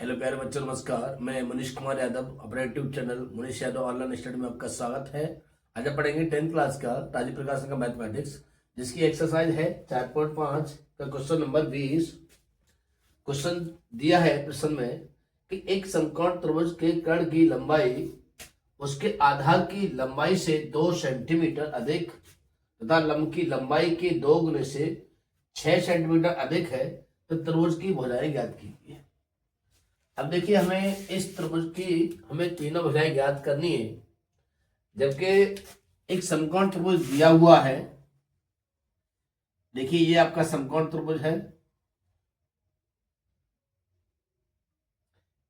Hello प्यारे बच्चों, नमस्कार। मैं मनीष कुमार यादव, अपने YouTube channel Manish Yadav online study में आपका स्वागत है। आज हम पढ़ेंगे 10th क्लास का राजीव प्रकाशन का मैथमेटिक्स, जिसकी एक्सरसाइज है 4.5 का क्वेश्चन नंबर 20। क्वेश्चन दिया है प्रश्न में कि एक समकोण त्रिभुज के कर्ण की लंबाई उसके आधार की लंबाई से 2 सेंटीमीटर अधिक तथा लंब की लंबाई के 2 गुने से 6 सेंटीमीटर अधिक है, तो त्रिभुज की भुजाएं ज्ञात कीजिए। अब देखिए, हमें इस त्रिभुज की हमें तीनों भुजाएं ज्ञात करनी है, जबकि एक समकोण त्रिभुज दिया हुआ है। देखिए, ये आपका समकोण त्रिभुज है।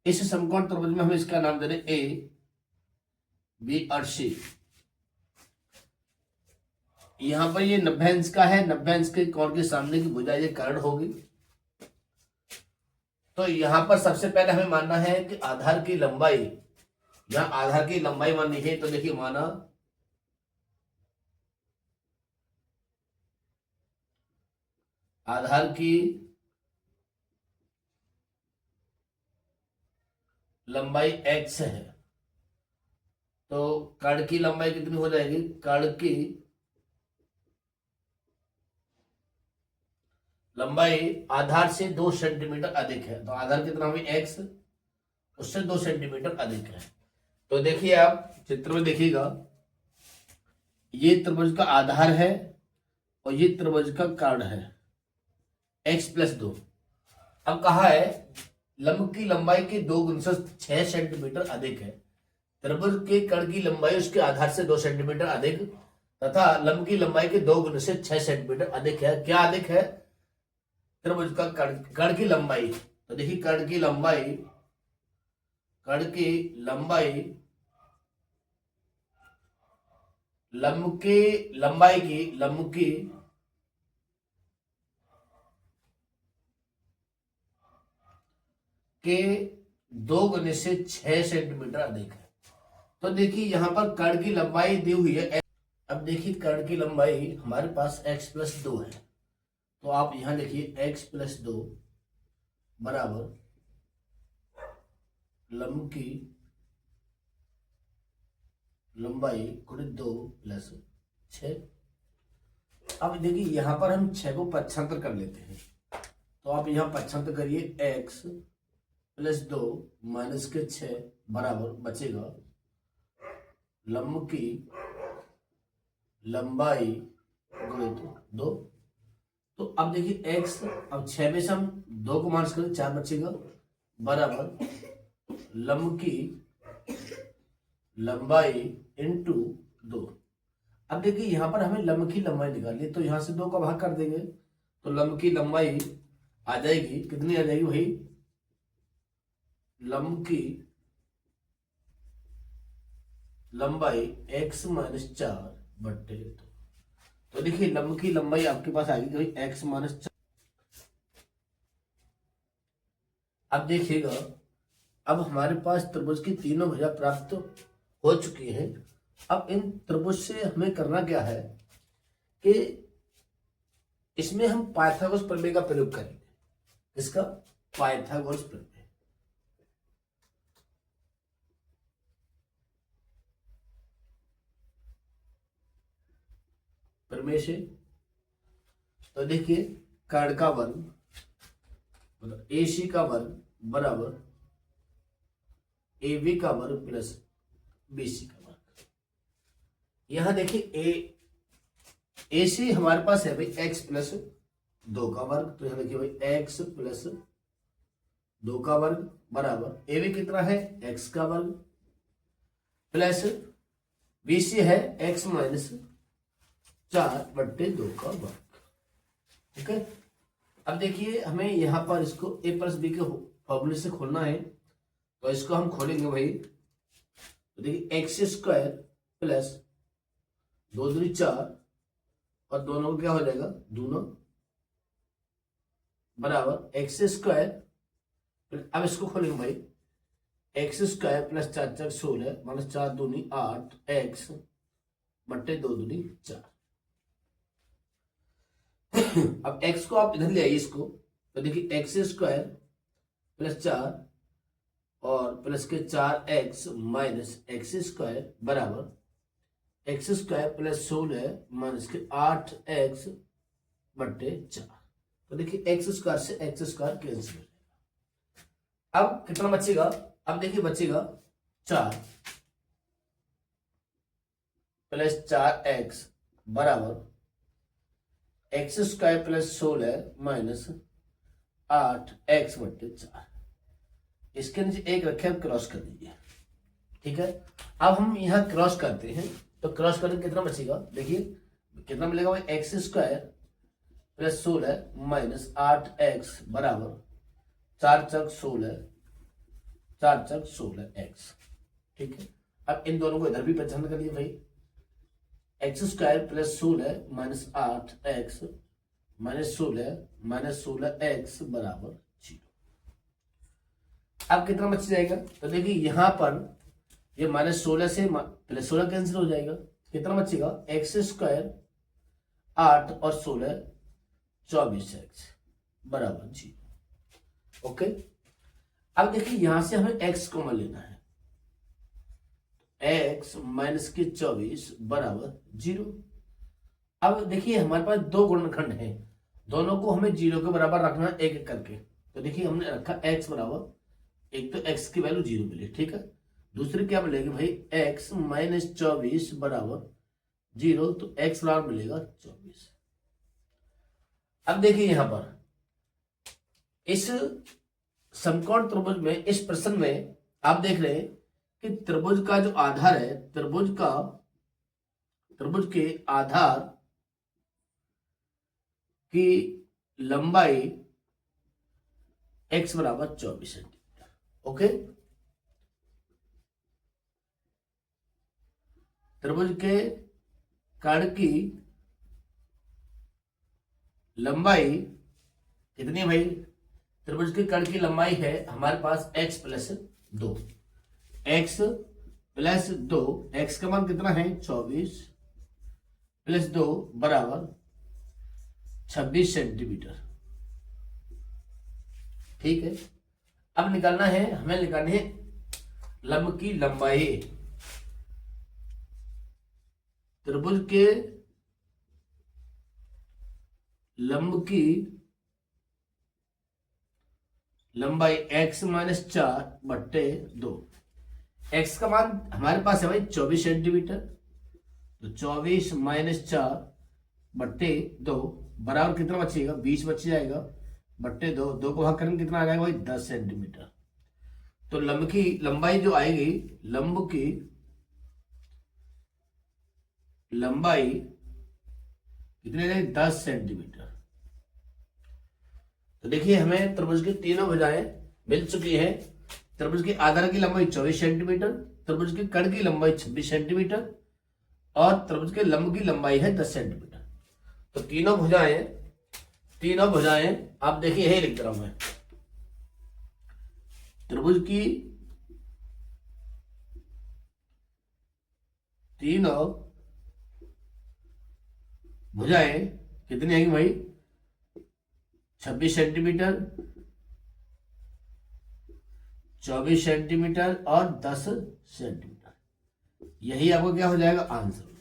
इस समकोण त्रिभुज में हम इसका नाम दे रहे ए, बी और सी। यहां पर ये 90 अंश का है। 90 अंश के कोण के सामने की भुजा ये कर्ण होगी। तो यहां पर सबसे पहले हमें मानना है कि आधार की लंबाई, यहां आधार की लंबाई माननी है। तो देखिए, माना आधार की लंबाई x है, तो कर्ण की लंबाई कितनी हो जाएगी? कर्ण की लंबाई आधार से 2 सेंटीमीटर अधिक है। तो आधार कितना हुई? x, उससे 2 सेंटीमीटर अधिक है। तो देखिए, आप चित्र में देखिएगा, ये त्रिभुज का आधार है और ये त्रिभुज का कर्ण है, x+2। अब कहा है लंब की लंबाई के 2 गुने से 6 सेंटीमीटर अधिक है। त्रिभुज के कर्ण की लंबाई उसके आधार से 2 सेंटीमीटर अधिक तथा लंब की लंबाई के 2 गुने से 6 सेंटीमीटर अधिक है। क्या अधिक है? त्रिभुज का कर्ण की लंबाई। तो देखिए, कर्ण की लंबाई लंब की के 2 गुने से 6 सेंटीमीटर अधिक है। तो देखिए, यहां पर कर्ण की लंबाई दी हुई है। अब देखिए, कर्ण की लंबाई हमारे पास x+2 है। तो आप यहां लिखिए x+2 बराबर लंब की लंबाई गुणित 2 + 6। अब देखिए, यहां पर हम 6 को पक्षांतर कर लेते हैं। तो आप यहां पक्षांतर करिए, x+2 - 6 बराबर बचेगा लंब की लंबाई गुणित 2। तो अब देखिए x, अब 6 में से हम 2 को माइनस करें, 4 बचेगा, बराबर लंब की लंबाई इंटू 2। अब देखिए, यहां पर हमें लंब की लंबाई निकालनी है, तो यहां से 2 का भाग कर देंगे। तो लंब की लंबाई आ जाएगी, कितनी आ जाएगी? वही लंब की लंबाई x-4/2। तो देखिए, लंब की लंबाई आपके पास आएगी वही x-4। अब देखिएगा, अब हमारे पास त्रिभुज की तीनों भुजा प्राप्त हो चुकी है। अब इन त्रिभुज से हमें करना क्या है कि इसमें हम पाइथागोरस प्रमेय का प्रयोग करेंगे। इसका पाइथागोरस प्रमेय। प्रमेय से तो देखिए, कर्ण का वर्ग मतलब AC का वर्ग बराबर AB का वर्ग प्लस BC का वर्ग। यहां देखिए, AC हमारे पास है भाई x+2 का वर्ग। तो यहां देखिए भाई x+2 का वर्ग बराबर AB कितना है? x का वर्ग प्लस BC है x-4/2 का वर्ग। ठीक है। अब देखिए, हमें यहां पर इसको a+b के फॉर्मूले से खोलना है। तो इसको हम खोलेंगे भाई। तो देखिए, x² प्लस 2 दूनी 4 और दोनों को क्या हो जाएगा? दूना बराबर x²। अब इसको खोलेंगे भाई, x² प्लस 4 × 16 माइनस 4 दूनी 8 x/2 दूनी 4। अब x को आप इधर ले आइए इसको। तो देखिए, x² प्लस 4 और प्लस के 4x माइनस एक्स स्क्वायर बराबर एक्स स्क्वायर प्लस 16 माइनस के 8x बट्टे 4। तो देखिए एक्स स्क्वायर से एक्स स्क्वायर कैंसिल हो जाएगा। अब कितना बचेगा, अब देखिए बचेगा 4 प्लस 4x बराबर x square plus 16 minus 8x बट्टे 4। इसके नीचे एक रखे, अब क्रॉस कर दीजिए। ठीक है, अब हम यहाँ क्रॉस करते हैं, तो क्रॉस करके कितना बचेगा, देखिए कितना मिलेगा भाई, x square plus 16 minus 8x बराबर 4 चक 16, 4 चक 16x। ठीक है, अब इन दोनों को इधर भी पहचान करिए भाई, x square plus 16 minus 8x minus 16 बराबर 0। अब कितना बच जाएगा, तो देखिए यहां पर ये माइनस 16 से प्लस 16 कैंसिल हो जाएगा, कितना बचेगा, एक्स स्क्वायर 8 और 16 24x बराबर 0। ओके, अब देखिए यहां से हमें x कॉमन लेना है, x माइनस के 24 बराबर 0। अब देखिए हमारे पास दो गुणनखंड हैं, दोनों को हमें 0 के बराबर रखना है एक एक करके। तो देखिए हमने रखा x बराबर, एक तो x की वैल्यू 0 मिली, ठीक है, दूसरी क्या मिलेगी भाई, x माइनस 24 बराबर 0, तो x बराबर मिलेगा 24। अब देखिए यहां पर इस समकोण त्रिभुज में, इस प्रश्न में आप देख रहे हैं कि त्रिभुज का जो आधार है, त्रिभुज के आधार की लंबाई x बराबर 24 सेंटीमीटर। ओके, त्रिभुज के कर्ण की लंबाई कितनी है भाई, त्रिभुज के कर्ण की लंबाई है हमारे पास x plus 2, x plus 2, x का मान कितना है 24 प्लस 2 बराबर 26 सेंटीमीटर। ठीक है, अब निकालना है, हमें निकालनी है लंब की लंबाई, त्रिभुज के लंब की लंबाई x माइनस 4 बट्टे 2। x का मान हमारे पास है भाई 24 सेंटीमीटर, तो 24 माइनस 4 बट्टे 2 बराबर कितना बचेगा, 20 बच जाएगा, बट्टे 2, 2 को भाग करेंगे कितना आ जाएगा भाई 10 सेंटीमीटर। तो लंब की लंबाई जो आएगी, लंब की लंबाई कितनी आएगी 10 सेंटीमीटर। तो देखिए हमें त्रिभुज की तीनों भुजाएं मिल चुकी है। त्रिभुज के आधार की लंबाई 24 सेंटीमीटर, त्रिभुज के कर्ण की लंबाई 26 सेंटीमीटर और त्रिभुज के लंब की लंबाई है 10 सेंटीमीटर। तो तीनों भुजाएं आप देखिए यही लिख रहा हूं मैं, त्रिभुज की तीनों भुजाएं कितनी आएंगी भाई, 26 सेंटीमीटर, 24 सेंटीमीटर और 10 सेंटीमीटर। यही आपको क्या हो जाएगा आंसर।